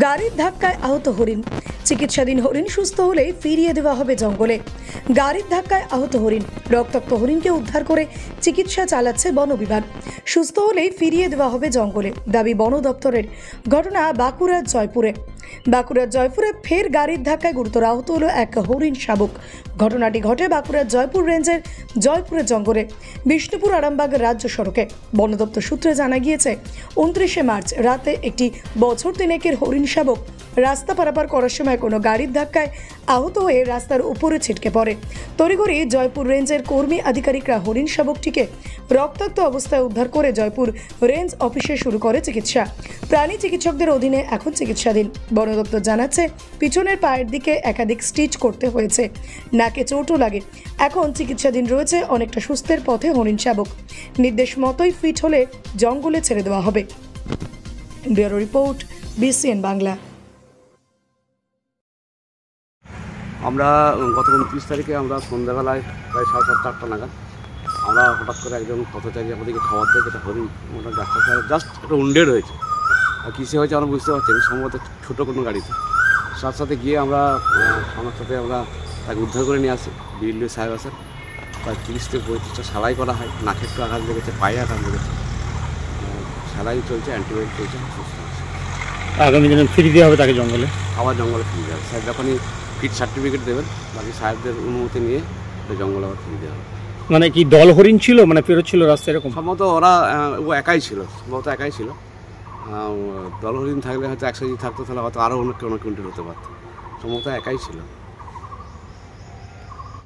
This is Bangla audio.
গাড়ির ধাক্কায় আহত হরিণ। চিকিৎসাধীন হরিণ সুস্থ হলেই ফিরিয়ে দেওয়া হবে জঙ্গলে। গাড়ির ধাক্কায় আহত হরিণ, রক্তাক্ত হরিণকে উদ্ধার করে চিকিৎসা চালাচ্ছে বন বিভাগ। সুস্থ হলেই ফিরিয়ে দেওয়া হবে জঙ্গলে, দাবি বন দপ্তরের। ঘটনা বাঁকুড়ার জয়পুরে ফের গাড়ির ধাক্কায় গুরুতর আহত হলো এক হরিণ শাবক। ঘটনাটি ঘটে বাঁকুড়ার জয়পুর রেঞ্জের জয়পুরের জঙ্গলে, বিষ্ণুপুর আরামবাগ রাজ্য সড়কে। বন দপ্তর সূত্রে জানা গিয়েছে, 29শে মার্চ রাতে একটি বছর তিনেকের হরিণ শাবক রাস্তা পারাপার করার সময় কোনো গাড়ির ধাক্কায় আহত হয়ে রাস্তার উপরে ছিটকে পড়ে। তড়িঘড়ি জয়পুর রেঞ্জের কর্মী আধিকারিকরা হরিণ শাবকটিকে রক্তাক্ত অবস্থায় উদ্ধার করে জয়পুর রেঞ্জ অফিসে শুরু করে চিকিৎসা। প্রাণী চিকিৎসকদের অধীনে এখন চিকিৎসাধীন। বন দপ্তর জানাচ্ছে, পিছনের পায়ের দিকে একাধিক স্টিচ করতে হয়েছে, নাকে চোটও লাগে। এখন চিকিৎসাধীন রয়েছে, অনেকটা সুস্থের পথে হরিণ শাবক। নির্দেশ মতোই ফিট হলে জঙ্গলে ছেড়ে দেওয়া হবে। Bureau report, BCN Bangla. আমরা গত 29 তারিখে আমরা সন্ধ্যাবেলায় প্রায় 7:30-8টা নাগাদ আমরা হঠাৎ করে একজন পথচারী আমাদেরকে খবর দেয় যেটা হরিণ মোটামুটি রাস্তার ধারে জাস্ট একটা উন্ডে রয়েছে। আর কিসে হয়েছে আমরা বুঝতে পারছি না, সম্ভবত ছোটো কোনো গাড়িতে। সাথে গিয়ে আমরা আমার সাথে আমরা তাকে উদ্ধার করে নিয়ে আসি। বিএলও সাহেব আছেন, প্রায় 30 থেকে 35টা সেলাই করা হয়। নাকে একটু আঘাত লেগেছে, পায়ে আঘাত লেগেছে, সেলাই চলছে, অ্যান্টিবায়োটিক চলছে, সুস্থ আছে। আগামী দিনে ফিরিয়ে দেওয়া হবে তাকে জঙ্গলে, আবার জঙ্গলে ফিরে যাবে। স্যার যখনই ফিট সার্টিফিকেট দেবেন, বাকি সাহেবদের অনুমতি নিয়ে জঙ্গলে আবার ফিরে দেওয়া হবে। মানে কি দল হরিণ ছিল, মানে ফেরত ছিল রাস্তা এরকম? সম্ভবত ও একাই ছিল। দল হরিণ থাকলে হয়তো একসাথে থাকতো, তাহলে হয়তো আরও অনেক কুইন্টাল হতে পারতো। সম্ভবত একাই ছিল।